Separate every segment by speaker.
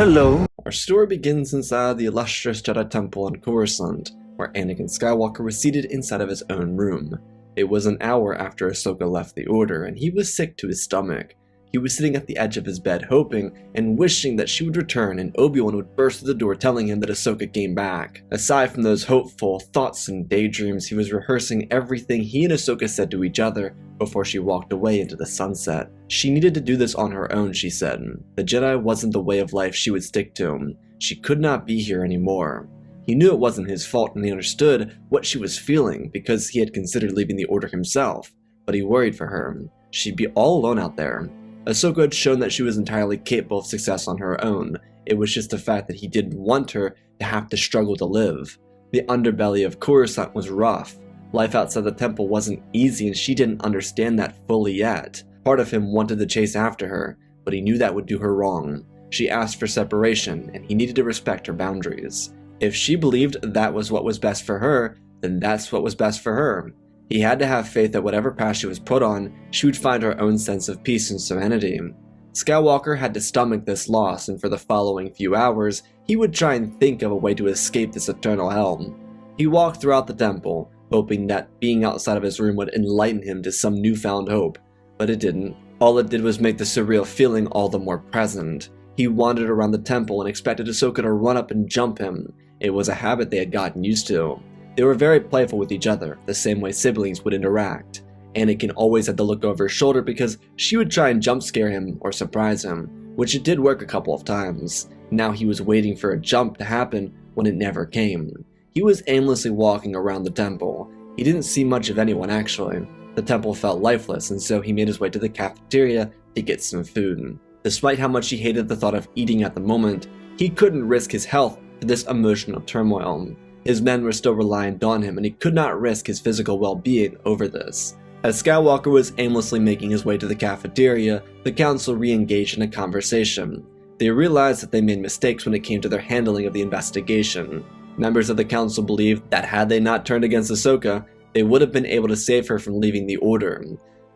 Speaker 1: Hello. Our story begins inside the illustrious Jedi Temple on Coruscant, where Anakin Skywalker was seated inside of his own room. It was an hour after Ahsoka left the Order, and he was sick to his stomach. He was sitting at the edge of his bed hoping and wishing that she would return and Obi-Wan would burst through the door telling him that Ahsoka came back. Aside from those hopeful thoughts and daydreams, he was rehearsing everything he and Ahsoka said to each other before she walked away into the sunset. She needed to do this on her own, she said. The Jedi wasn't the way of life she would stick to. She could not be here anymore. He knew it wasn't his fault and he understood what she was feeling because he had considered leaving the Order himself, but he worried for her. She'd be all alone out there. Ahsoka had shown that she was entirely capable of success on her own. It was just the fact that he didn't want her to have to struggle to live. The underbelly of Coruscant was rough. Life outside the temple wasn't easy and she didn't understand that fully yet. Part of him wanted to chase after her, but he knew that would do her wrong. She asked for separation and he needed to respect her boundaries. If she believed that was what was best for her, then that's what was best for her. He had to have faith that whatever path she was put on, she would find her own sense of peace and serenity. Skywalker had to stomach this loss, and for the following few hours, he would try and think of a way to escape this eternal hell. He walked throughout the temple, hoping that being outside of his room would enlighten him to some newfound hope, but it didn't. All it did was make the surreal feeling all the more present. He wandered around the temple and expected Ahsoka to run up and jump him. It was a habit they had gotten used to. They were very playful with each other, the same way siblings would interact. Anakin always had to look over his shoulder because she would try and jump scare him or surprise him, which it did work a couple of times. Now he was waiting for a jump to happen when it never came. He was aimlessly walking around the temple. He didn't see much of anyone actually. The temple felt lifeless, and so he made his way to the cafeteria to get some food. Despite how much he hated the thought of eating at the moment, he couldn't risk his health for this emotional turmoil. His men were still reliant on him, and he could not risk his physical well-being over this. As Skywalker was aimlessly making his way to the cafeteria, the council re-engaged in a conversation. They realized that they made mistakes when it came to their handling of the investigation. Members of the council believed that had they not turned against Ahsoka, they would have been able to save her from leaving the Order.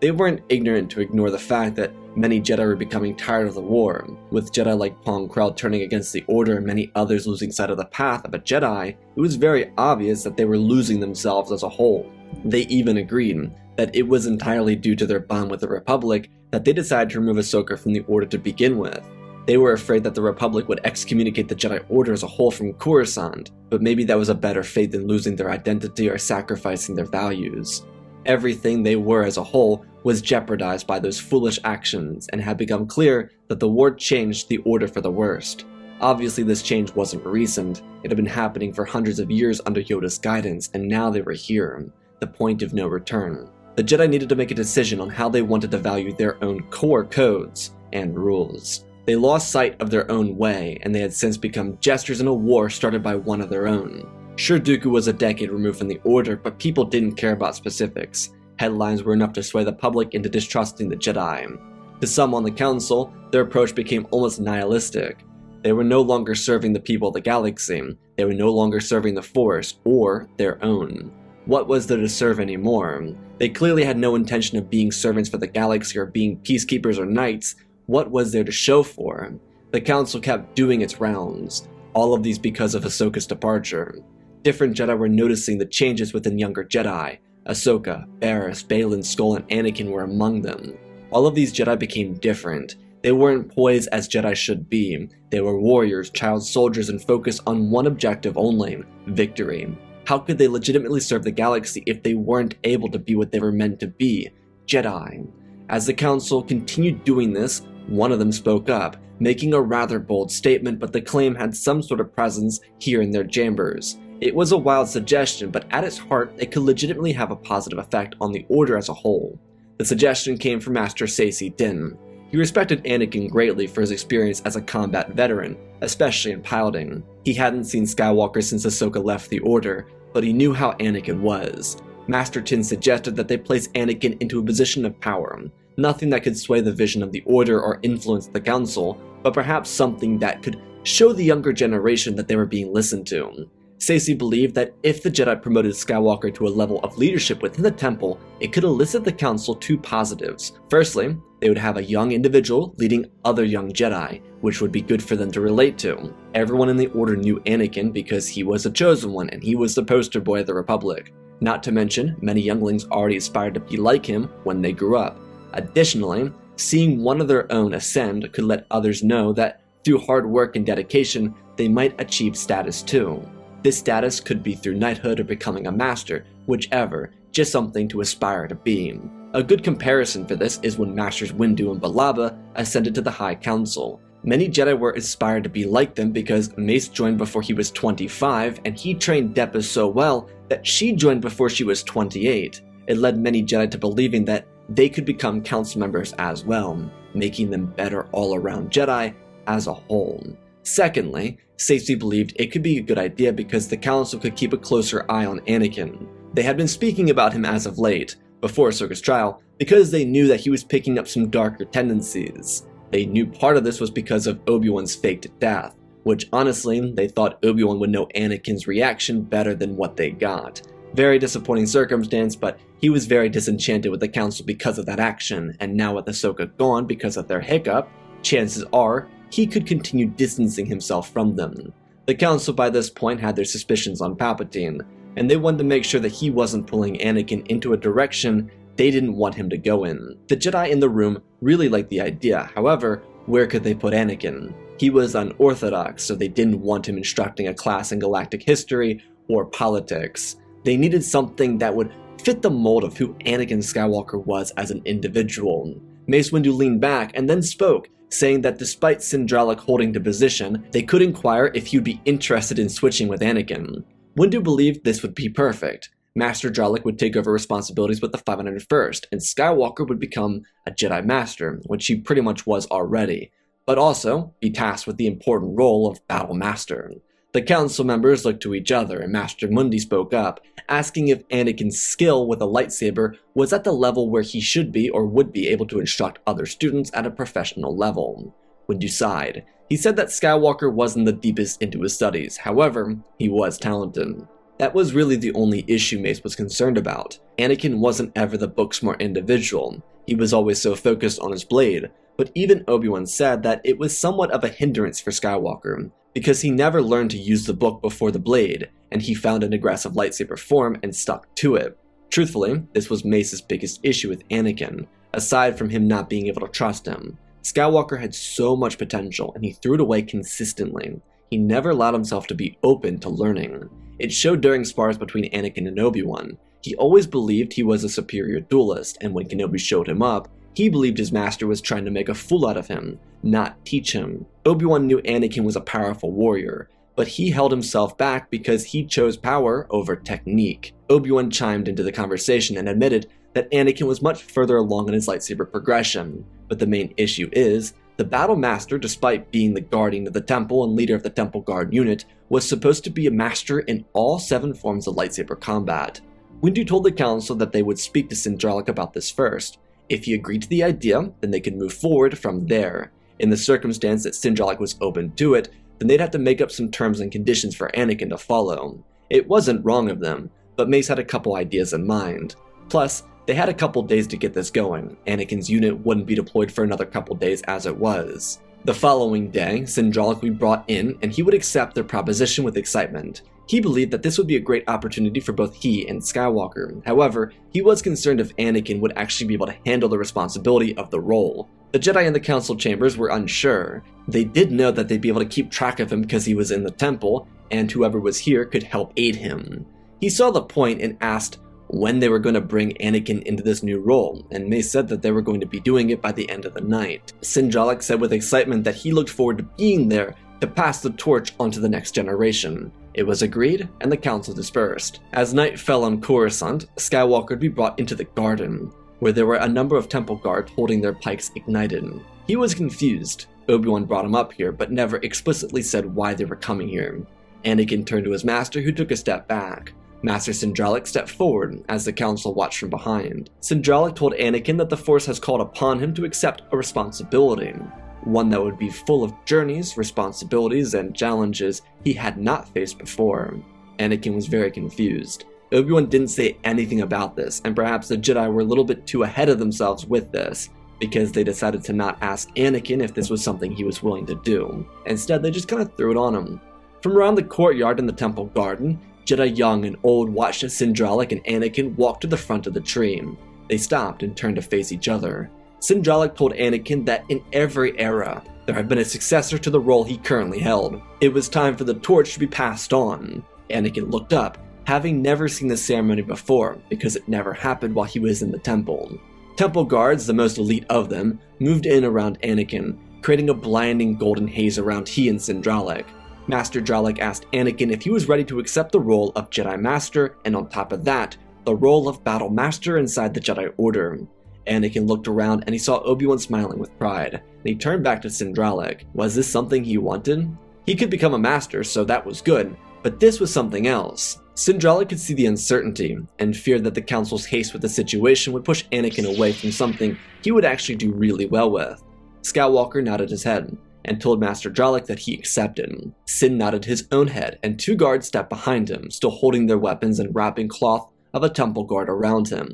Speaker 1: They weren't ignorant to ignore the fact that many Jedi were becoming tired of the war. With Jedi like Pong Krell turning against the Order and many others losing sight of the path of a Jedi, it was very obvious that they were losing themselves as a whole. They even agreed that it was entirely due to their bond with the Republic that they decided to remove Ahsoka from the Order to begin with. They were afraid that the Republic would excommunicate the Jedi Order as a whole from Coruscant, but maybe that was a better fate than losing their identity or sacrificing their values. Everything they were as a whole was jeopardized by those foolish actions, and had become clear that the war changed the Order for the worst. Obviously this change wasn't recent, it had been happening for hundreds of years under Yoda's guidance, and now they were here, the point of no return. The Jedi needed to make a decision on how they wanted to value their own core codes and rules. They lost sight of their own way, and they had since become jesters in a war started by one of their own. Sure, Dooku was a decade removed from the Order, but people didn't care about specifics. Headlines were enough to sway the public into distrusting the Jedi. To some on the council, their approach became almost nihilistic. They were no longer serving the people of the galaxy. They were no longer serving the Force, or their own. What was there to serve anymore? They clearly had no intention of being servants for the galaxy or being peacekeepers or knights. What was there to show for? The council kept doing its rounds. All of these because of Ahsoka's departure. Different Jedi were noticing the changes within younger Jedi. Ahsoka, Barriss, Baylan, Skoll, and Anakin were among them. All of these Jedi became different. They weren't poised as Jedi should be. They were warriors, child soldiers, and focused on one objective only: victory. How could they legitimately serve the galaxy if they weren't able to be what they were meant to be? Jedi. As the council continued doing this, one of them spoke up, making a rather bold statement, but the claim had some sort of presence here in their chambers. It was a wild suggestion, but at its heart, it could legitimately have a positive effect on the Order as a whole. The suggestion came from Master Saci Din. He respected Anakin greatly for his experience as a combat veteran, especially in piloting. He hadn't seen Skywalker since Ahsoka left the Order, but he knew how Anakin was. Master Tin suggested that they place Anakin into a position of power, nothing that could sway the vision of the Order or influence the Council, but perhaps something that could show the younger generation that they were being listened to. Stacey believed that if the Jedi promoted Skywalker to a level of leadership within the Temple, it could elicit the Council two positives. Firstly, they would have a young individual leading other young Jedi, which would be good for them to relate to. Everyone in the Order knew Anakin because he was a chosen one and he was the poster boy of the Republic. Not to mention, many younglings already aspired to be like him when they grew up. Additionally, seeing one of their own ascend could let others know that through hard work and dedication, they might achieve status too. This status could be through knighthood or becoming a master, whichever, just something to aspire to be. A good comparison for this is when Masters Windu and Balaba ascended to the High Council. Many Jedi were inspired to be like them because Mace joined before he was 25, and he trained Depa so well that she joined before she was 28. It led many Jedi to believing that they could become council members as well, making them better all-around Jedi as a whole. Secondly, Stacey believed it could be a good idea because the council could keep a closer eye on Anakin. They had been speaking about him as of late, before Ahsoka's trial, because they knew that he was picking up some darker tendencies. They knew part of this was because of Obi-Wan's faked death, which honestly, they thought Obi-Wan would know Anakin's reaction better than what they got. Very disappointing circumstance, but he was very disenchanted with the council because of that action, and now with Ahsoka gone because of their hiccup, chances are he could continue distancing himself from them. The council by this point had their suspicions on Palpatine, and they wanted to make sure that he wasn't pulling Anakin into a direction they didn't want him to go in. The Jedi in the room really liked the idea, however, where could they put Anakin? He was unorthodox, so they didn't want him instructing a class in galactic history or politics. They needed something that would fit the mold of who Anakin Skywalker was as an individual. Mace Windu leaned back and then spoke, saying that despite Sindralok holding the position, they could inquire if he'd be interested in switching with Anakin. Windu believed this would be perfect. Master Dralik would take over responsibilities with the 501st, and Skywalker would become a Jedi Master, which he pretty much was already, but also be tasked with the important role of Battle Master. The council members looked to each other, and Master Mundi spoke up, asking if Anakin's skill with a lightsaber was at the level where he should be or would be able to instruct other students at a professional level. Windu sighed. He said that Skywalker wasn't the deepest into his studies, however, he was talented. That was really the only issue Mace was concerned about. Anakin wasn't ever the book-smart individual. He was always so focused on his blade, but even Obi-Wan said that it was somewhat of a hindrance for Skywalker, because he never learned to use the book before the blade, and he found an aggressive lightsaber form and stuck to it. Truthfully, this was Mace's biggest issue with Anakin, aside from him not being able to trust him. Skywalker had so much potential, and he threw it away consistently. He never allowed himself to be open to learning. It showed during spars between Anakin and Obi-Wan. He always believed he was a superior duelist, and when Kenobi showed him up, he believed his master was trying to make a fool out of him, not teach him. Obi-Wan knew Anakin was a powerful warrior, but he held himself back because he chose power over technique. Obi-Wan chimed into the conversation and admitted that Anakin was much further along in his lightsaber progression, but the main issue is, the Battle Master, despite being the guardian of the temple and leader of the Temple Guard unit, was supposed to be a master in all 7 forms of lightsaber combat. Windu told the council that they would speak to Sindralok about this first. If he agreed to the idea, then they could move forward from there. In the circumstance that Sindralok was open to it, then they'd have to make up some terms and conditions for Anakin to follow. It wasn't wrong of them, but Mace had a couple ideas in mind. Plus, they had a couple days to get this going. Anakin's unit wouldn't be deployed for another couple days as it was. The following day, Sindralok would be brought in, and he would accept their proposition with excitement. He believed that this would be a great opportunity for both he and Skywalker. However, he was concerned if Anakin would actually be able to handle the responsibility of the role. The Jedi in the council chambers were unsure. They did know that they'd be able to keep track of him because he was in the temple, and whoever was here could help aid him. He saw the point and asked when they were going to bring Anakin into this new role, and Mace said that they were going to be doing it by the end of the night. Sindralok said with excitement that he looked forward to being there to pass the torch onto the next generation. It was agreed, and the council dispersed. As night fell on Coruscant, Skywalker would be brought into the garden, where there were a number of temple guards holding their pikes ignited. He was confused. Obi-Wan brought him up here, but never explicitly said why they were coming here. Anakin turned to his master, who took a step back. Master Sindralok stepped forward as the council watched from behind. Sindralok told Anakin that the Force has called upon him to accept a responsibility, one that would be full of journeys, responsibilities, and challenges he had not faced before. Anakin was very confused. Obi-Wan didn't say anything about this, and perhaps the Jedi were a little bit too ahead of themselves with this, because they decided to not ask Anakin if this was something he was willing to do. Instead, they just kind of threw it on him. From around the courtyard in the temple garden, Jedi young and old watched as Sindralik and Anakin walked to the front of the tree. They stopped and turned to face each other. Sindralik told Anakin that in every era, there had been a successor to the role he currently held. It was time for the torch to be passed on. Anakin looked up, having never seen the ceremony before, because it never happened while he was in the temple. Temple guards, the most elite of them, moved in around Anakin, creating a blinding golden haze around he and Sindralik. Master Dralik asked Anakin if he was ready to accept the role of Jedi Master, and on top of that, the role of Battle Master inside the Jedi Order. Anakin looked around and he saw Obi-Wan smiling with pride, and he turned back to Sindralik. Was this something he wanted? He could become a master, so that was good, but this was something else. Sindralik could see the uncertainty, and feared that the Council's haste with the situation would push Anakin away from something he would actually do really well with. Skywalker nodded his head, and told Master Dralik that he accepted. Sin nodded his own head, and 2 guards stepped behind him, still holding their weapons and wrapping cloth of a temple guard around him.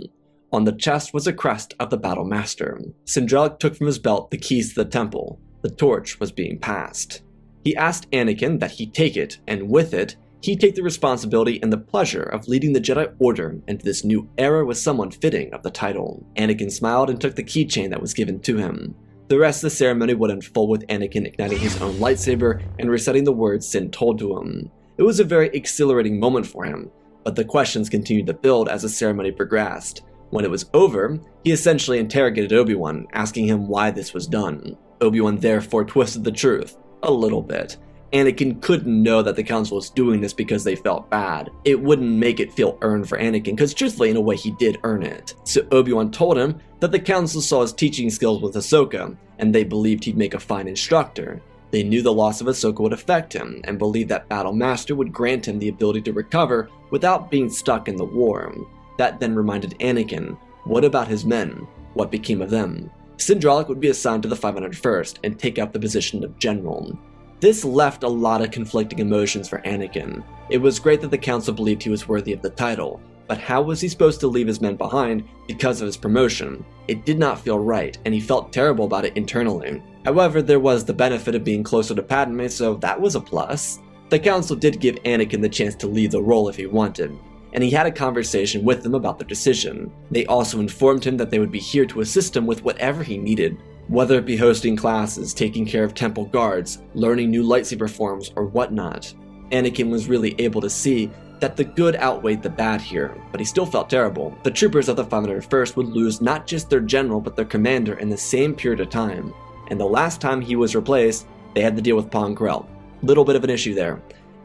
Speaker 1: On the chest was a crest of the Battle Master. Sindralik took from his belt the keys to the temple. The torch was being passed. He asked Anakin that he take it, and with it, he take the responsibility and the pleasure of leading the Jedi Order into this new era with someone fitting of the title. Anakin smiled and took the keychain that was given to him. The rest of the ceremony would unfold with Anakin igniting his own lightsaber and reciting the words Sin told to him. It was a very exhilarating moment for him, but the questions continued to build as the ceremony progressed. When it was over, he essentially interrogated Obi-Wan, asking him why this was done. Obi-Wan therefore twisted the truth, a little bit. Anakin couldn't know that the Council was doing this because they felt bad. It wouldn't make it feel earned for Anakin, because truthfully, in a way, he did earn it. So Obi-Wan told him that the Council saw his teaching skills with Ahsoka, and they believed he'd make a fine instructor. They knew the loss of Ahsoka would affect him, and believed that Battle Master would grant him the ability to recover without being stuck in the war. That then reminded Anakin, what about his men? What became of them? Sindralik would be assigned to the 501st and take up the position of general. This left a lot of conflicting emotions for Anakin. It was great that the Council believed he was worthy of the title, but how was he supposed to leave his men behind because of his promotion? It did not feel right, and he felt terrible about it internally. However, there was the benefit of being closer to Padme, so that was a plus. The Council did give Anakin the chance to lead the role if he wanted, and he had a conversation with them about their decision. They also informed him that they would be here to assist him with whatever he needed, whether it be hosting classes, taking care of temple guards, learning new lightsaber forms, or whatnot. Anakin was really able to see that the good outweighed the bad here, but he still felt terrible. The troopers of the 501st would lose not just their general but their commander in the same period of time, and the last time he was replaced, they had to deal with Pong Krell. Little bit of an issue there.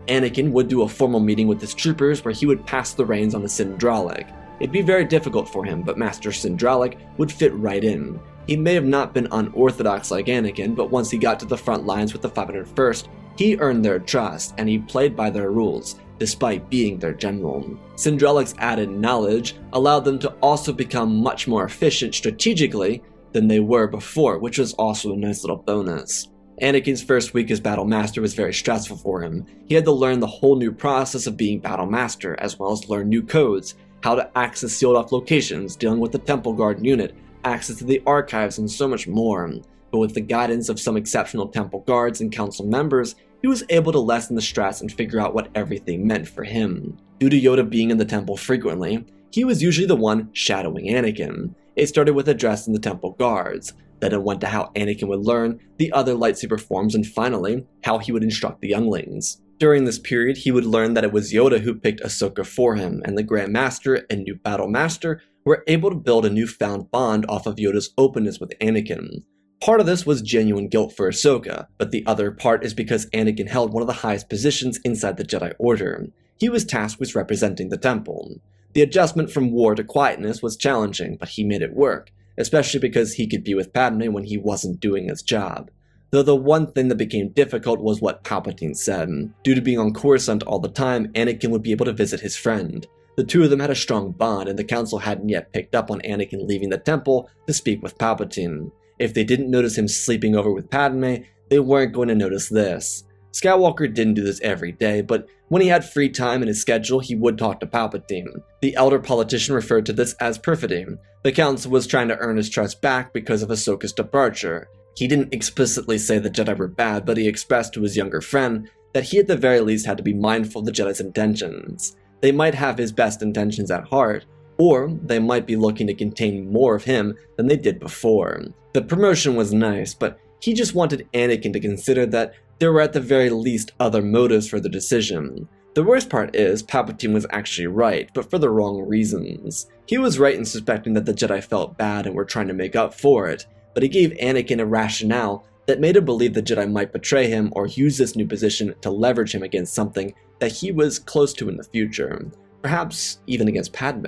Speaker 1: Anakin would do a formal meeting with his troopers where he would pass the reins on to Sindralik. It'd be very difficult for him, but Master Sindralik would fit right in. He may have not been unorthodox like Anakin, but once he got to the front lines with the 501st, he earned their trust, and he played by their rules, despite being their general. Sindralik's added knowledge allowed them to also become much more efficient strategically than they were before, which was also a nice little bonus. Anakin's first week as Battle Master was very stressful for him. He had to learn the whole new process of being Battle Master, as well as learn new codes, how to access sealed off locations, dealing with the Temple Guard unit, access to the archives, and so much more. But with the guidance of some exceptional Temple Guards and Council members, he was able to lessen the stress and figure out what everything meant for him. Due to Yoda being in the temple frequently, he was usually the one shadowing Anakin. It started with addressing the Temple Guards, then it went to how Anakin would learn the other lightsaber forms, and finally, how he would instruct the younglings. During this period, he would learn that it was Yoda who picked Ahsoka for him, and the Grand Master and new Battle Master were able to build a newfound bond off of Yoda's openness with Anakin. Part of this was genuine guilt for Ahsoka, but the other part is because Anakin held one of the highest positions inside the Jedi Order. He was tasked with representing the temple. The adjustment from war to quietness was challenging, but he made it work, especially because he could be with Padme when he wasn't doing his job. Though the one thing that became difficult was what Palpatine said. Due to being on Coruscant all the time, Anakin would be able to visit his friend. The two of them had a strong bond, and the Council hadn't yet picked up on Anakin leaving the temple to speak with Palpatine. If they didn't notice him sleeping over with Padme, they weren't going to notice this. Skywalker didn't do this every day, but when he had free time in his schedule, he would talk to Palpatine. The elder politician referred to this as perfidy. The Council was trying to earn his trust back because of Ahsoka's departure. He didn't explicitly say the Jedi were bad, but he expressed to his younger friend that he at the very least had to be mindful of the Jedi's intentions. They might have his best intentions at heart, or they might be looking to contain more of him than they did before. The promotion was nice, but he just wanted Anakin to consider that there were at the very least other motives for the decision. The worst part is, Palpatine was actually right, but for the wrong reasons. He was right in suspecting that the Jedi felt bad and were trying to make up for it, but he gave Anakin a rationale that made him believe the Jedi might betray him or use this new position to leverage him against something that he was close to in the future. Perhaps even against Padme.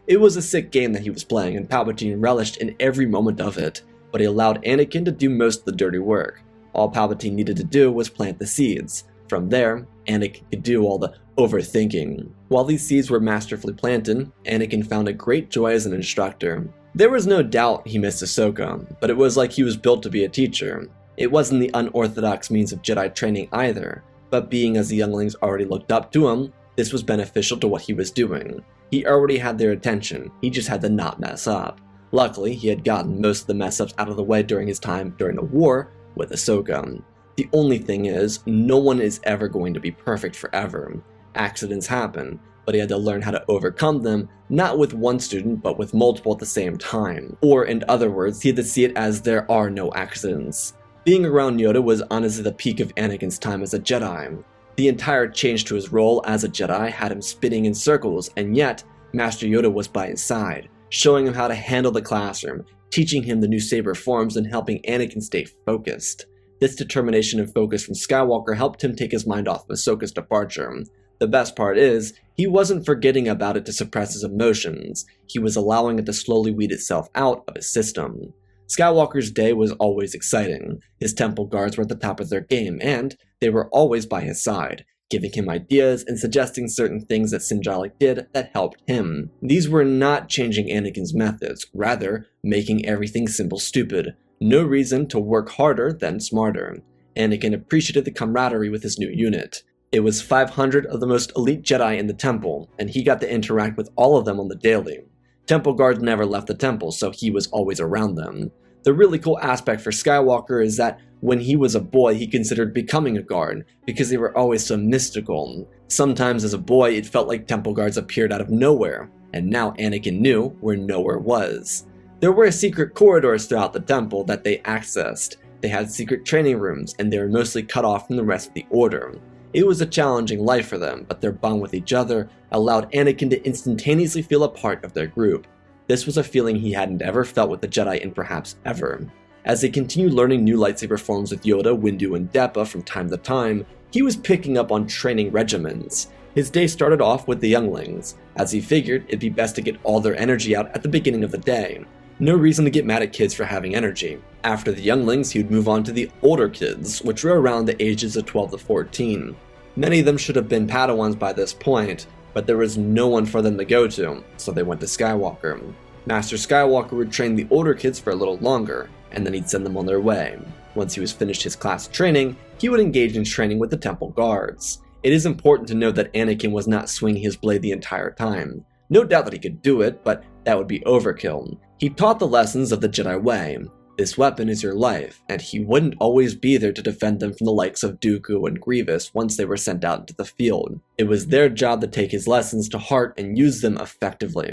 Speaker 1: It was a sick game that he was playing, and Palpatine relished in every moment of it, but he allowed Anakin to do most of the dirty work. All Palpatine needed to do was plant the seeds. From there, Anakin could do all the overthinking. While these seeds were masterfully planted, Anakin found a great joy as an instructor. There was no doubt he missed Ahsoka, but it was like he was built to be a teacher. It wasn't the unorthodox means of Jedi training either, but being as the younglings already looked up to him, this was beneficial to what he was doing. He already had their attention, he just had to not mess up. Luckily, he had gotten most of the mess-ups out of the way during his time during the war with Ahsoka. The only thing is, no one is ever going to be perfect forever. Accidents happen, but he had to learn how to overcome them, not with one student, but with multiple at the same time. Or, in other words, he had to see it as there are no accidents. Being around Yoda was honestly the peak of Anakin's time as a Jedi. The entire change to his role as a Jedi had him spinning in circles, and yet, Master Yoda was by his side, showing him how to handle the classroom, teaching him the new saber forms and helping Anakin stay focused. This determination and focus from Skywalker helped him take his mind off of Ahsoka's departure. The best part is, he wasn't forgetting about it to suppress his emotions, he was allowing it to slowly weed itself out of his system. Skywalker's day was always exciting. His temple guards were at the top of their game, and they were always by his side, giving him ideas and suggesting certain things that Sinjalik did that helped him. These were not changing Anakin's methods, rather, making everything simple stupid. No reason to work harder than smarter. Anakin appreciated the camaraderie with his new unit. It was 500 of the most elite Jedi in the temple, and he got to interact with all of them on the daily. Temple guards never left the temple, so he was always around them. The really cool aspect for Skywalker is that when he was a boy, he considered becoming a guard, because they were always so mystical. Sometimes as a boy, it felt like temple guards appeared out of nowhere, and now Anakin knew where nowhere was. There were secret corridors throughout the temple that they accessed. They had secret training rooms, and they were mostly cut off from the rest of the Order. It was a challenging life for them, but their bond with each other allowed Anakin to instantaneously feel a part of their group. This was a feeling he hadn't ever felt with the Jedi in perhaps ever. As they continued learning new lightsaber forms with Yoda, Windu, and Deppa from time to time, he was picking up on training regimens. His day started off with the younglings, as he figured it'd be best to get all their energy out at the beginning of the day. No reason to get mad at kids for having energy. After the younglings, he would move on to the older kids, which were around the ages of 12 to 14. Many of them should have been Padawans by this point, but there was no one for them to go to, so they went to Skywalker. Master Skywalker would train the older kids for a little longer, and then he'd send them on their way. Once he was finished his class training, he would engage in training with the temple guards. It is important to note that Anakin was not swinging his blade the entire time. No doubt that he could do it, but that would be overkill. He taught the lessons of the Jedi way. This weapon is your life, and he wouldn't always be there to defend them from the likes of Dooku and Grievous once they were sent out into the field. It was their job to take his lessons to heart and use them effectively.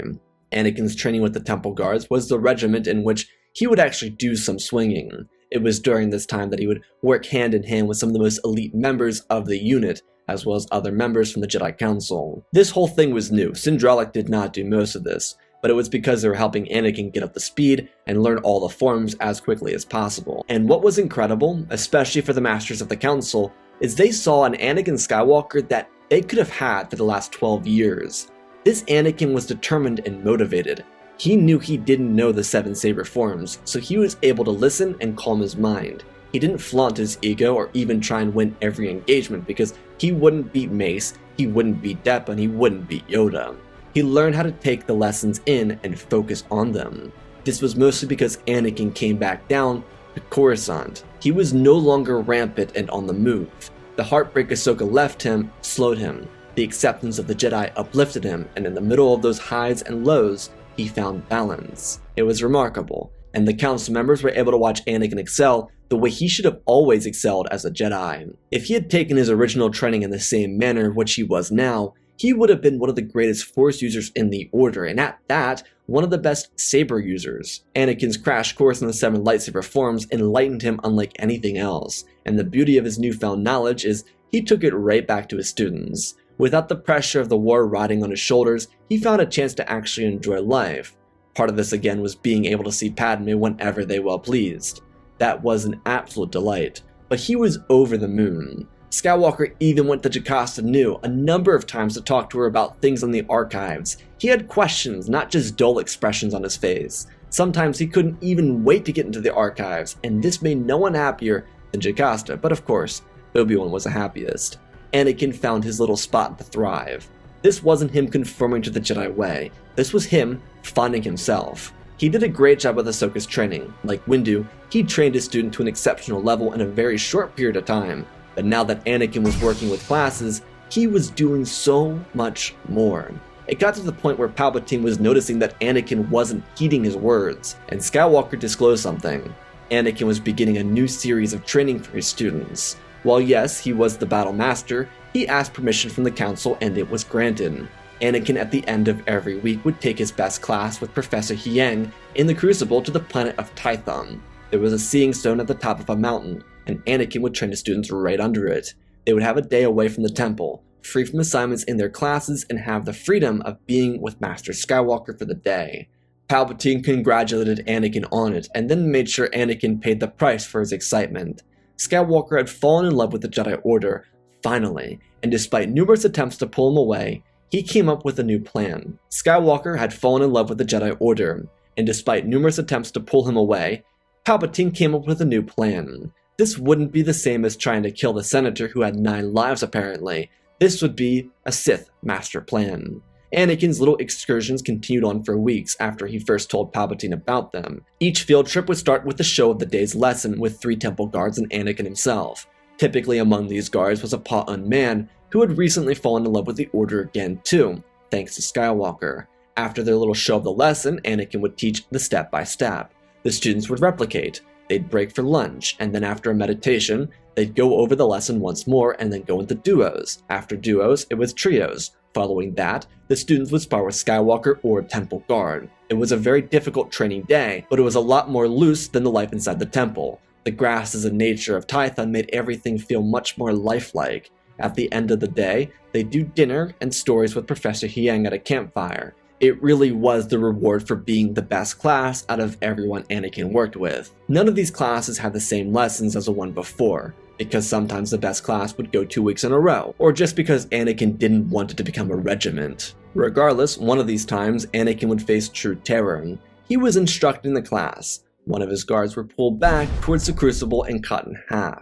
Speaker 1: Anakin's training with the Temple Guards was the regiment in which he would actually do some swinging. It was during this time that he would work hand in hand with some of the most elite members of the unit, as well as other members from the Jedi Council. This whole thing was new. Sinjalik did not do most of this, but it was because they were helping Anakin get up to speed and learn all the forms as quickly as possible. And what was incredible, especially for the Masters of the Council, is they saw an Anakin Skywalker that they could have had for the last 12 years. This Anakin was determined and motivated. He knew he didn't know the 7 saber forms, so he was able to listen and calm his mind. He didn't flaunt his ego or even try and win every engagement because he wouldn't beat Mace, he wouldn't beat Deppa, and he wouldn't beat Yoda. He learned how to take the lessons in and focus on them. This was mostly because Anakin came back down to Coruscant. He was no longer rampant and on the move. The The heartbreak Ahsoka left him slowed him. The acceptance of the Jedi uplifted him, and in the middle of those highs and lows, he found balance. It was remarkable, and the council members were able to watch Anakin excel the way he should have always excelled as a Jedi. If he had taken his original training in the same manner which he was now, he would have been one of the greatest Force users in the Order, and at that, one of the best saber users. Anakin's crash course in the 7 lightsaber forms enlightened him unlike anything else, and the beauty of his newfound knowledge is he took it right back to his students. Without the pressure of the war riding on his shoulders, he found a chance to actually enjoy life. Part of this again was being able to see Padme whenever they well pleased. That was an absolute delight, but he was over the moon. Skywalker even went to Jocasta Nu a number of times to talk to her about things in the archives. He had questions, not just dull expressions on his face. Sometimes he couldn't even wait to get into the archives, and this made no one happier than Jocasta, but of course, Obi-Wan was the happiest. Anakin found his little spot to thrive. This wasn't him conforming to the Jedi way, this was him finding himself. He did a great job with Ahsoka's training. Like Windu, he trained his student to an exceptional level in a very short period of time. But now that Anakin was working with classes, he was doing so much more. It got to the point where Palpatine was noticing that Anakin wasn't heeding his words, and Skywalker disclosed something. Anakin was beginning a new series of training for his students. While yes, he was the Battle Master, he asked permission from the Council and it was granted. Anakin at the end of every week would take his best class with Professor Hieng in the Crucible to the planet of Tython. There was a seeing stone at the top of a mountain, and Anakin would train his students right under it. They would have a day away from the temple, free from assignments in their classes, and have the freedom of being with Master Skywalker for the day. Palpatine congratulated Anakin on it, and then made sure Anakin paid the price for his excitement. Skywalker had fallen in love with the Jedi Order, finally, and despite numerous attempts to pull him away, he came up with a new plan. Skywalker had fallen in love with the Jedi Order, and despite numerous attempts to pull him away, Palpatine came up with a new plan. This wouldn't be the same as trying to kill the senator who had 9 lives apparently. This would be a Sith master plan. Anakin's little excursions continued on for weeks after he first told Palpatine about them. Each field trip would start with the show of the day's lesson with 3 temple guards and Anakin himself. Typically among these guards was a Pa'un man who had recently fallen in love with the Order again too, thanks to Skywalker. After their little show of the lesson, Anakin would teach the step-by-step. The students would replicate. They'd break for lunch, and then after a meditation, they'd go over the lesson once more and then go into duos. After duos, it was trios. Following that, the students would spar with Skywalker or Temple Guard. It was a very difficult training day, but it was a lot more loose than the life inside the temple. The grasses and nature of Tython made everything feel much more lifelike. At the end of the day, they'd do dinner and stories with Professor Hieng at a campfire. It really was the reward for being the best class out of everyone Anakin worked with. None of these classes had the same lessons as the one before, because sometimes the best class would go 2 weeks in a row, or just because Anakin didn't want it to become a regiment. Regardless, one of these times, Anakin would face true terror. He was instructing the class. One of his guards were pulled back towards the Crucible and cut in half.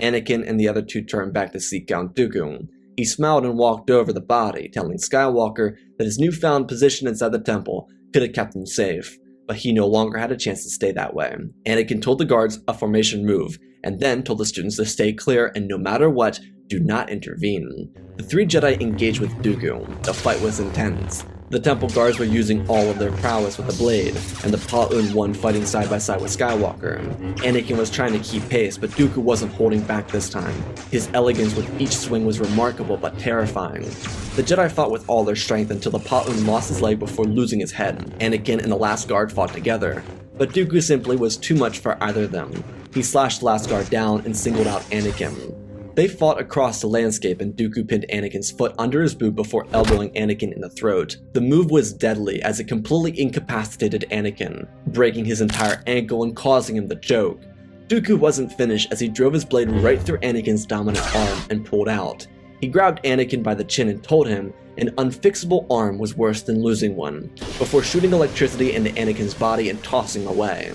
Speaker 1: Anakin and the other 2 turned back to seek Count Dooku. He smiled and walked over the body, telling Skywalker that his newfound position inside the temple could have kept him safe, but he no longer had a chance to stay that way. Anakin told the guards a formation move, and then told the students to stay clear and no matter what, do not intervene. The 3 Jedi engaged with Dooku. The fight was intense. The temple guards were using all of their prowess with the blade, and the Pa'un one fighting side by side with Skywalker. Anakin was trying to keep pace, but Dooku wasn't holding back this time. His elegance with each swing was remarkable but terrifying. The Jedi fought with all their strength until the Pa'un lost his leg before losing his head. Anakin and the last guard fought together, but Dooku simply was too much for either of them. He slashed the last guard down and singled out Anakin. They fought across the landscape and Dooku pinned Anakin's foot under his boot before elbowing Anakin in the throat. The move was deadly as it completely incapacitated Anakin, breaking his entire ankle and causing him to choke. Dooku wasn't finished as he drove his blade right through Anakin's dominant arm and pulled out. He grabbed Anakin by the chin and told him an unfixable arm was worse than losing one, before shooting electricity into Anakin's body and tossing away.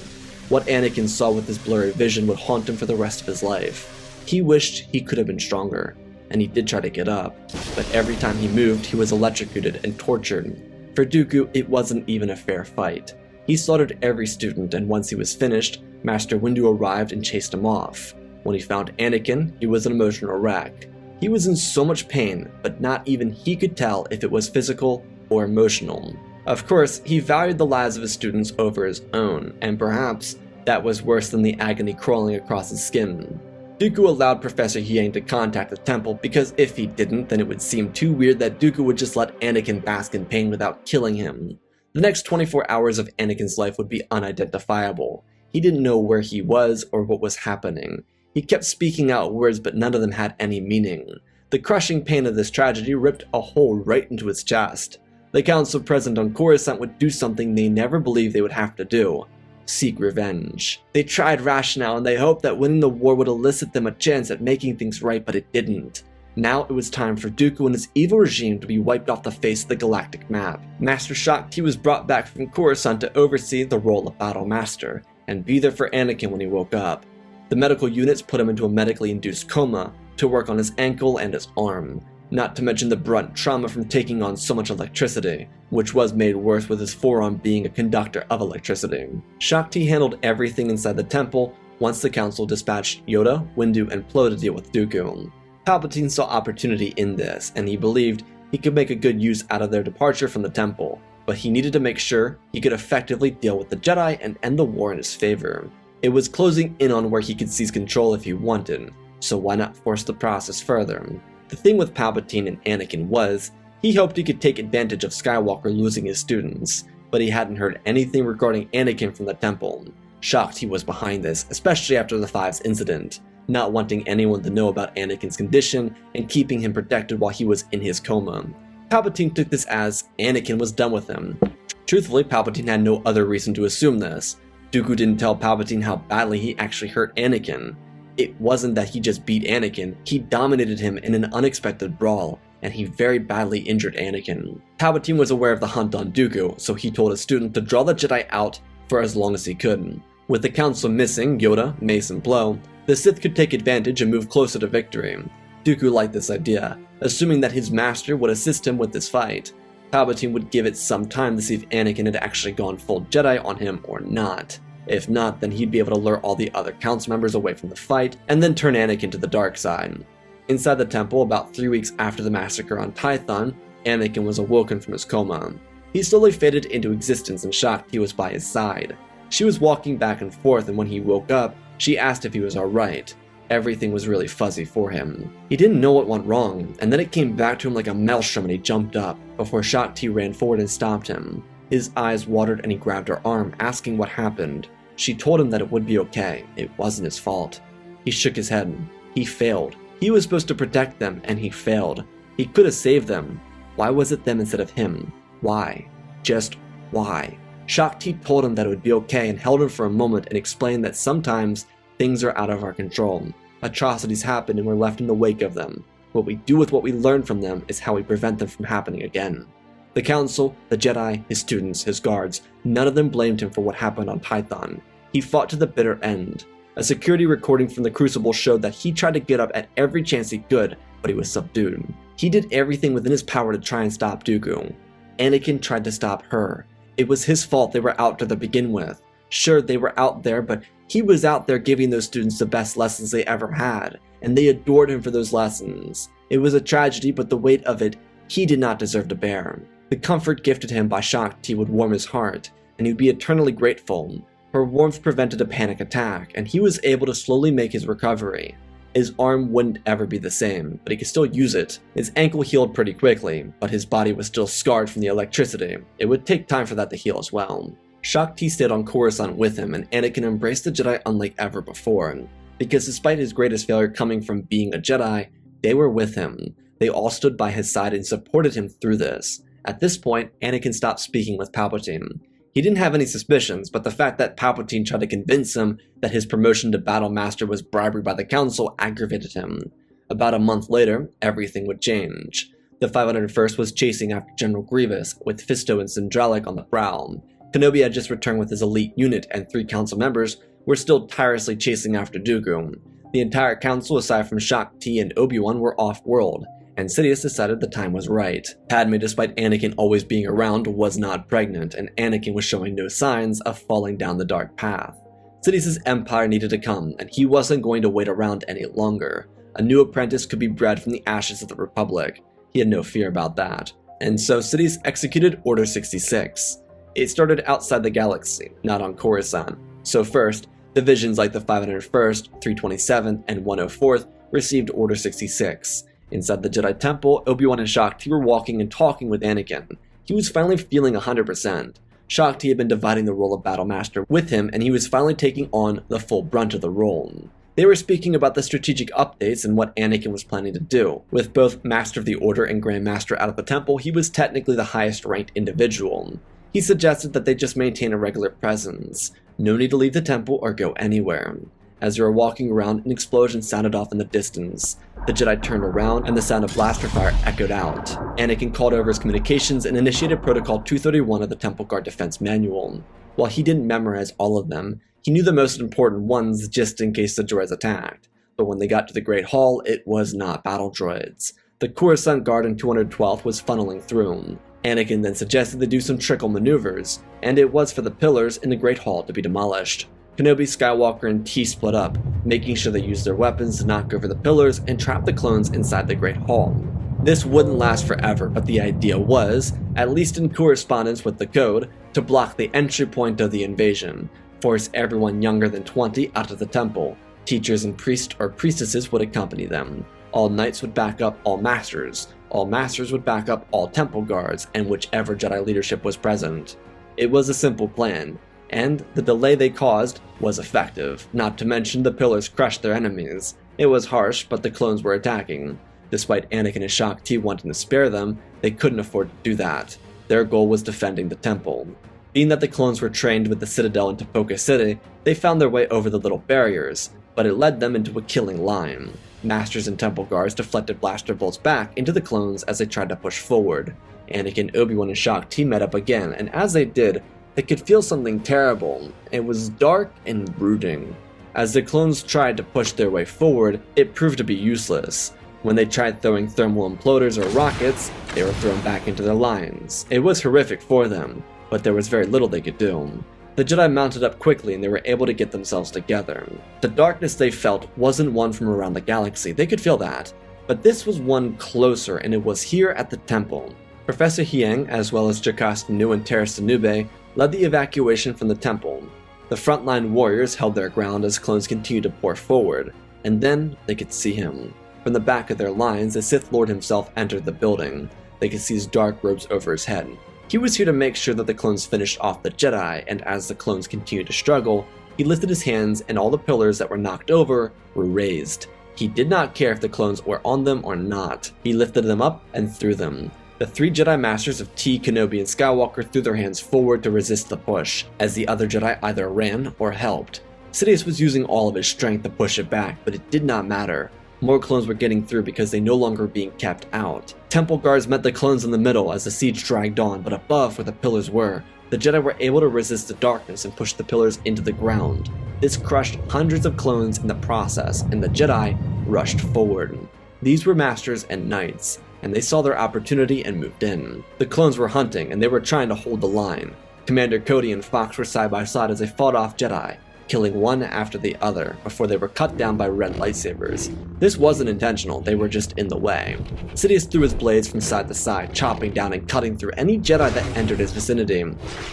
Speaker 1: What Anakin saw with his blurry vision would haunt him for the rest of his life. He wished he could have been stronger, and he did try to get up, but every time he moved, he was electrocuted and tortured. For Dooku, it wasn't even a fair fight. He slaughtered every student, and once he was finished, Master Windu arrived and chased him off. When he found Anakin, he was an emotional wreck. He was in so much pain, but not even he could tell if it was physical or emotional. Of course, he valued the lives of his students over his own, and perhaps that was worse than the agony crawling across his skin. Dooku allowed Professor Huyang to contact the temple because if he didn't, then it would seem too weird that Dooku would just let Anakin bask in pain without killing him. The next 24 hours of Anakin's life would be unidentifiable. He didn't know where he was or what was happening. He kept speaking out words, but none of them had any meaning. The crushing pain of this tragedy ripped a hole right into his chest. The council present on Coruscant would do something they never believed they would have to do: seek revenge. They tried rationale and they hoped that winning the war would elicit them a chance at making things right, but it didn't. Now it was time for Dooku and his evil regime to be wiped off the face of the galactic map. Master Shaak Ti was brought back from Coruscant to oversee the role of Battle Master and be there for Anakin when he woke up. The medical units put him into a medically induced coma to work on his ankle and his arm, not to mention the brunt trauma from taking on so much electricity, which was made worse with his forearm being a conductor of electricity. Shaak Ti handled everything inside the temple once the council dispatched Yoda, Windu, and Plo to deal with Dooku. Palpatine saw opportunity in this, and he believed he could make a good use out of their departure from the temple, but he needed to make sure he could effectively deal with the Jedi and end the war in his favor. It was closing in on where he could seize control if he wanted, so why not force the process further? The thing with Palpatine and Anakin was, he hoped he could take advantage of Skywalker losing his students, but he hadn't heard anything regarding Anakin from the temple. Shaak Ti was behind this, especially after the Fives incident, not wanting anyone to know about Anakin's condition and keeping him protected while he was in his coma. Palpatine took this as Anakin was done with him. Truthfully, Palpatine had no other reason to assume this. Dooku didn't tell Palpatine how badly he actually hurt Anakin. It wasn't that he just beat Anakin, he dominated him in an unexpected brawl, and he very badly injured Anakin. Palpatine was aware of the hunt on Dooku, so he told his student to draw the Jedi out for as long as he could. With the council missing Yoda, Mace, and Plo, the Sith could take advantage and move closer to victory. Dooku liked this idea, assuming that his master would assist him with this fight. Palpatine would give it some time to see if Anakin had actually gone full Jedi on him or not. If not, then he'd be able to lure all the other council members away from the fight, and then turn Anakin to the dark side. Inside the temple, about 3 weeks after the massacre on Tython, Anakin was awoken from his coma. He slowly faded into existence and Shaak Ti was by his side. She was walking back and forth, and when he woke up, she asked if he was alright. Everything was really fuzzy for him. He didn't know what went wrong, and then it came back to him like a maelstrom and he jumped up, before Shaak Ti ran forward and stopped him. His eyes watered and he grabbed her arm, asking what happened. She told him that it would be okay, it wasn't his fault. He shook his head. He failed. He was supposed to protect them, and he failed. He could have saved them. Why was it them instead of him? Why? Just why? Shaak Ti told him that it would be okay and held him for a moment and explained that sometimes things are out of our control. Atrocities happen and we're left in the wake of them. What we do with what we learn from them is how we prevent them from happening again. The Council, the Jedi, his students, his guards, none of them blamed him for what happened on Tython. He fought to the bitter end. A security recording from the Crucible showed that he tried to get up at every chance he could, but he was subdued. He did everything within his power to try and stop Dooku. Anakin tried to stop her. It was his fault they were out there to begin with. Sure, they were out there, but he was out there giving those students the best lessons they ever had, and they adored him for those lessons. It was a tragedy, but the weight of it, he did not deserve to bear. The comfort gifted him by Shaak Ti would warm his heart, and he would be eternally grateful. Her warmth prevented a panic attack, and he was able to slowly make his recovery. His arm wouldn't ever be the same, but he could still use it. His ankle healed pretty quickly, but his body was still scarred from the electricity. It would take time for that to heal as well. Shaak Ti stayed on Coruscant with him, and Anakin embraced the Jedi unlike ever before. Because despite his greatest failure coming from being a Jedi, they were with him. They all stood by his side and supported him through this. At this point, Anakin stopped speaking with Palpatine. He didn't have any suspicions, but the fact that Palpatine tried to convince him that his promotion to Battle Master was bribery by the Council aggravated him. About a month later, everything would change. The 501st was chasing after General Grievous, with Fisto and Sindralic on the prowl. Kenobi had just returned with his elite unit, and 3 council members were still tirelessly chasing after Dooku. The entire council, aside from Shaak Ti and Obi-Wan, were off-world, and Sidious decided the time was right. Padme, despite Anakin always being around, was not pregnant, and Anakin was showing no signs of falling down the dark path. Sidious's empire needed to come, and he wasn't going to wait around any longer. A new apprentice could be bred from the ashes of the Republic. He had no fear about that. And so Sidious executed Order 66. It started outside the galaxy, not on Coruscant. So first, divisions like the 501st, 327th, and 104th received Order 66. Inside the Jedi Temple, Obi-Wan and Shaak Ti were walking and talking with Anakin. He was finally feeling 100%. Shaak Ti had been dividing the role of Battle Master with him, and he was finally taking on the full brunt of the role. They were speaking about the strategic updates and what Anakin was planning to do. With both Master of the Order and Grand Master out of the Temple, he was technically the highest ranked individual. He suggested that they just maintain a regular presence. No need to leave the temple or go anywhere. As they were walking around, an explosion sounded off in the distance. The Jedi turned around, and the sound of blaster fire echoed out. Anakin called over his communications and initiated Protocol 231 of the Temple Guard Defense Manual. While he didn't memorize all of them, he knew the most important ones just in case the droids attacked. But when they got to the Great Hall, it was not battle droids. The Coruscant Guard in 212th was funneling through. Anakin then suggested they do some trickle maneuvers, and it was for the pillars in the Great Hall to be demolished. Kenobi, Skywalker, and T split up, making sure they used their weapons to knock over the pillars and trap the clones inside the Great Hall. This wouldn't last forever, but the idea was, at least in correspondence with the code, to block the entry point of the invasion, force everyone younger than 20 out of the temple. Teachers and priests or priestesses would accompany them. All knights would back up all masters. All masters would back up all temple guards and whichever Jedi leadership was present. It was a simple plan, and the delay they caused was effective. Not to mention the pillars crushed their enemies. It was harsh, but the clones were attacking. Despite Anakin and Shaak Ti wanting to spare them, they couldn't afford to do that. Their goal was defending the temple. Being that the clones were trained with the Citadel into Poca City, they found their way over the little barriers, but it led them into a killing line. Masters and temple guards deflected blaster bolts back into the clones as they tried to push forward. Anakin, Obi-Wan, and Shaak Ti met up again, and as they did, they could feel something terrible. It was dark and brooding. As the clones tried to push their way forward, it proved to be useless. When they tried throwing thermal imploders or rockets, they were thrown back into their lines. It was horrific for them, but there was very little they could do. The Jedi mounted up quickly and they were able to get themselves together. The darkness they felt wasn't one from around the galaxy, they could feel that, but this was one closer, and it was here at the temple. Professor Hieng, as well as Jocasta Nu and Terrace Danube, led the evacuation from the temple. The frontline warriors held their ground as clones continued to pour forward, and then they could see him. From the back of their lines, the Sith Lord himself entered the building. They could see his dark robes over his head. He was here to make sure that the clones finished off the Jedi, and as the clones continued to struggle, he lifted his hands and all the pillars that were knocked over were raised. He did not care if the clones were on them or not. He lifted them up and threw them. The three Jedi Masters of T, Kenobi, and Skywalker threw their hands forward to resist the push, as the other Jedi either ran or helped. Sidious was using all of his strength to push it back, but it did not matter. More clones were getting through because they no longer were being kept out. Temple guards met the clones in the middle as the siege dragged on, but above where the pillars were, the Jedi were able to resist the darkness and push the pillars into the ground. This crushed hundreds of clones in the process, and the Jedi rushed forward. These were masters and knights, and they saw their opportunity and moved in. The clones were hunting, and they were trying to hold the line. Commander Cody and Fox were side by side as they fought off Jedi, killing one after the other before they were cut down by red lightsabers. This wasn't intentional, they were just in the way. Sidious threw his blades from side to side, chopping down and cutting through any Jedi that entered his vicinity.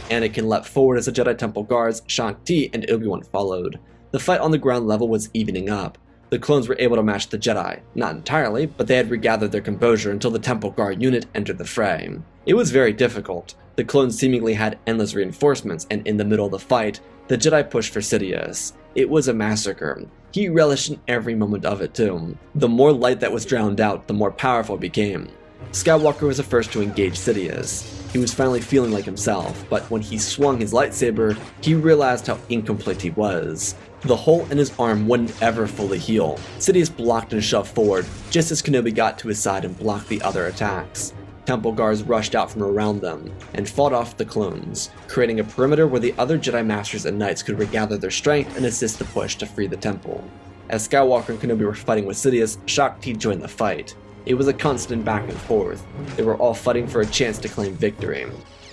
Speaker 1: Anakin leapt forward as the Jedi Temple guards, Shaak Ti, and Obi-Wan followed. The fight on the ground level was evening up. The clones were able to match the Jedi. Not entirely, but they had regathered their composure until the Temple Guard unit entered the fray. It was very difficult. The clones seemingly had endless reinforcements, and in the middle of the fight, the Jedi pushed for Sidious. It was a massacre. He relished in every moment of it too. The more light that was drowned out, the more powerful it became. Skywalker was the first to engage Sidious. He was finally feeling like himself, but when he swung his lightsaber, he realized how incomplete he was. The hole in his arm wouldn't ever fully heal. Sidious blocked and shoved forward, just as Kenobi got to his side and blocked the other attacks. Temple guards rushed out from around them and fought off the clones, creating a perimeter where the other Jedi Masters and Knights could regather their strength and assist the push to free the temple. As Skywalker and Kenobi were fighting with Sidious, Shaak Ti joined the fight. It was a constant back and forth. They were all fighting for a chance to claim victory.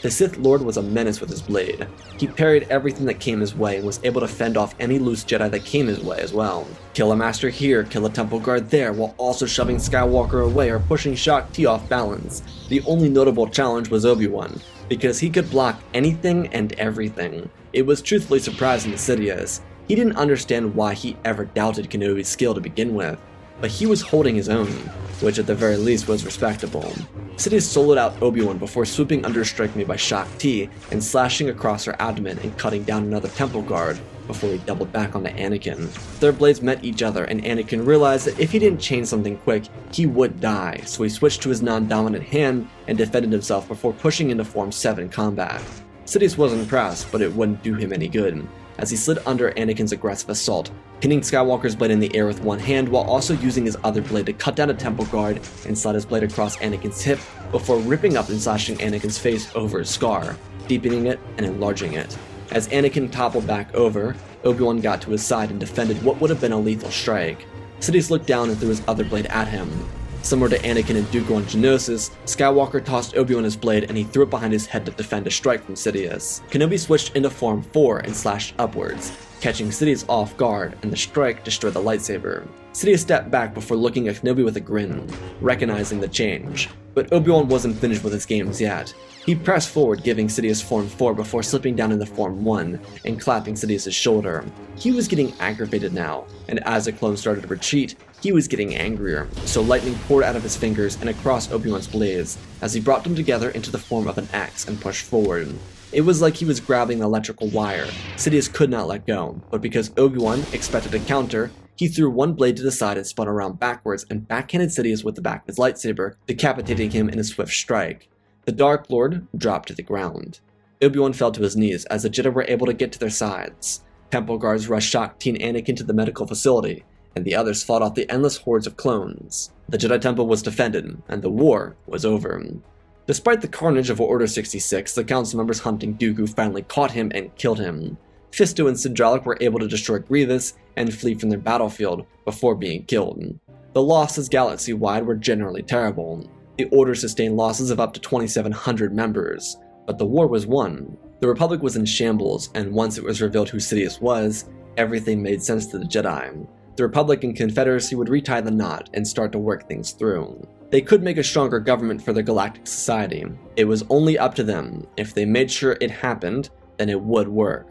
Speaker 1: The Sith Lord was a menace with his blade. He parried everything that came his way and was able to fend off any loose Jedi that came his way as well. Kill a master here, kill a temple guard there, while also shoving Skywalker away or pushing Shaak Ti off balance. The only notable challenge was Obi-Wan, because he could block anything and everything. It was truthfully surprising to Sidious. He didn't understand why he ever doubted Kenobi's skill to begin with, but he was holding his own, which at the very least was respectable. Sidious soloed out Obi-Wan before swooping under Strike Me by Shaak Ti and slashing across her abdomen and cutting down another temple guard before he doubled back onto Anakin. Their blades met each other and Anakin realized that if he didn't chain something quick, he would die, so he switched to his non-dominant hand and defended himself before pushing into Form 7 combat. Sidious was impressed, but it wouldn't do him any good, as he slid under Anakin's aggressive assault, pinning Skywalker's blade in the air with one hand while also using his other blade to cut down a temple guard and slide his blade across Anakin's hip before ripping up and slashing Anakin's face over his scar, deepening it and enlarging it. As Anakin toppled back over, Obi-Wan got to his side and defended what would have been a lethal strike. Sidious looked down and threw his other blade at him. Similar to Anakin and Dooku on Geonosis, Skywalker tossed Obi-Wan his blade and he threw it behind his head to defend a strike from Sidious. Kenobi switched into Form 4 and slashed upwards, catching Sidious off guard, and the strike destroyed the lightsaber. Sidious stepped back before looking at Kenobi with a grin, recognizing the change. But Obi-Wan wasn't finished with his games yet. He pressed forward, giving Sidious Form 4 before slipping down into Form 1 and clapping Sidious's shoulder. He was getting aggravated now, and as the clone started to retreat, he was getting angrier, so lightning poured out of his fingers and across Obi-Wan's blades as he brought them together into the form of an X and pushed forward. It was like he was grabbing an electrical wire. Sidious could not let go, but because Obi-Wan expected a counter, he threw one blade to the side and spun around backwards and backhanded Sidious with the back of his lightsaber, decapitating him in a swift strike. The Dark Lord dropped to the ground. Obi-Wan fell to his knees as the Jedi were able to get to their sides. Temple guards rushed Shaak Ti and Anakin to the medical facility, and the others fought off the endless hordes of clones. The Jedi Temple was defended, and the war was over. Despite the carnage of Order 66, the Council members hunting Dooku finally caught him and killed him. Fisto and Sidralik were able to destroy Grievous and flee from their battlefield before being killed. The losses galaxy-wide were generally terrible. The Order sustained losses of up to 2,700 members, but the war was won. The Republic was in shambles, and once it was revealed who Sidious was, everything made sense to the Jedi. The Republic and Confederacy would retie the knot and start to work things through. They could make a stronger government for their galactic society. It was only up to them. If they made sure it happened, then it would work.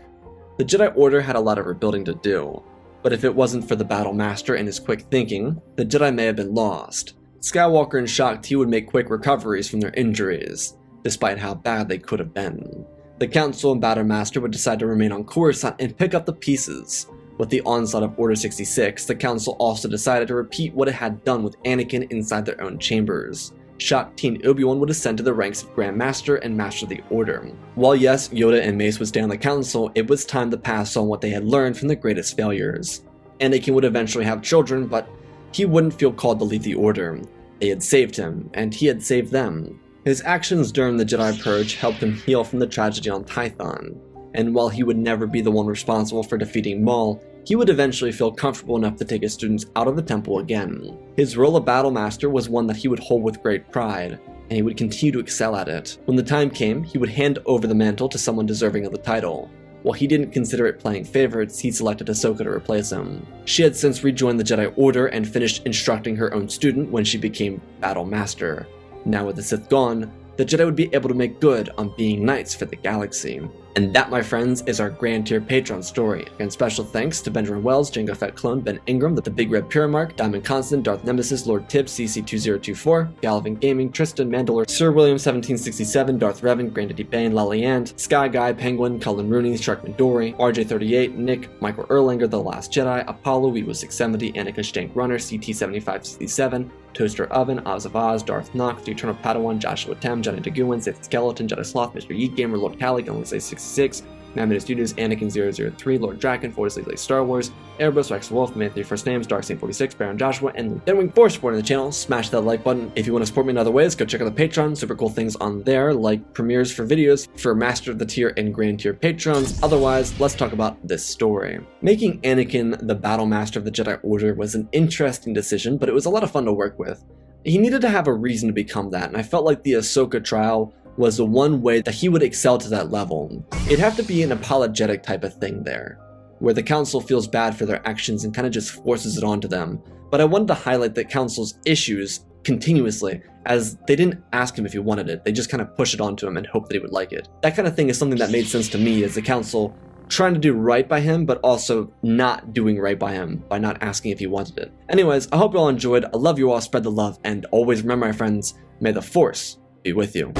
Speaker 1: The Jedi Order had a lot of rebuilding to do, but if it wasn't for the Battle Master and his quick thinking, the Jedi may have been lost. Skywalker and Shaak Ti would make quick recoveries from their injuries, despite how bad they could have been. The Council and Battle Master would decide to remain on Coruscant and pick up the pieces. With the onslaught of Order 66, the Council also decided to repeat what it had done with Anakin inside their own chambers. Shaak Ti and Obi-Wan would ascend to the ranks of Grand Master and Master of the Order. While yes, Yoda and Mace would stay on the Council, it was time to pass on what they had learned from the greatest failures. Anakin would eventually have children, but he wouldn't feel called to lead the Order. They had saved him, and he had saved them. His actions during the Jedi Purge helped him heal from the tragedy on Tython, and while he would never be the one responsible for defeating Maul, he would eventually feel comfortable enough to take his students out of the temple again. His role of Battle Master was one that he would hold with great pride, and he would continue to excel at it. When the time came, he would hand over the mantle to someone deserving of the title. While he didn't consider it playing favorites, he selected Ahsoka to replace him. She had since rejoined the Jedi Order and finished instructing her own student when she became Battle Master. Now with the Sith gone, the Jedi would be able to make good on being knights for the galaxy. And that, my friends, is our Grand Tier Patreon story. Again, special thanks to Benjamin Wells, Jango Fett Clone, Ben Ingram, The Big Red Pyramark, Diamond Constant, Darth Nemesis, Lord Tibbs, CC2024, Galvin Gaming, Tristan Mandalore, Sir William 1767, Darth Revan, Grandaddy Bane, Laliand, Sky Guy, Penguin, Cullen Rooney, Sharkman Dory, RJ38, Nick, Michael Erlanger, The Last Jedi, Apollo, Weewo670, Anakin Stank Runner, CT7567, Toaster Oven, Oz of Oz, Darth Nox, The Eternal Padawan, Joshua Tem, Johnny DeGuin, Sith Skeleton, Jedi Sloth, Mr. Yeet Gamer, Lord Cali, Gunley 66, Mammoth Studios, Anakin 003, Lord Draken, Fortis Legally Star Wars, Airbus, Rex Wolf, Man 3 First Names, Darksaint 46, Baron Joshua, and Deadwing 4 supporting the channel. Smash that like button. If you want to support me in other ways, go check out the Patreon. Super cool things on there, like premieres for videos for Master of the Tier and Grand Tier Patrons. Otherwise, let's talk about this story. Making Anakin the Battle Master of the Jedi Order was an interesting decision, but it was a lot of fun to work with. He needed to have a reason to become that, and I felt like the Ahsoka trial was the one way that he would excel to that level. It'd have to be an apologetic type of thing there, where the council feels bad for their actions and kind of just forces it onto them. But I wanted to highlight the council's issues continuously, as they didn't ask him if he wanted it, they just kind of push it onto him and hope that he would like it. That kind of thing is something that made sense to me, as the council trying to do right by him, but also not doing right by him by not asking if he wanted it. Anyways, I hope you all enjoyed. I love you all, spread the love, and always remember, my friends, may the Force be with you.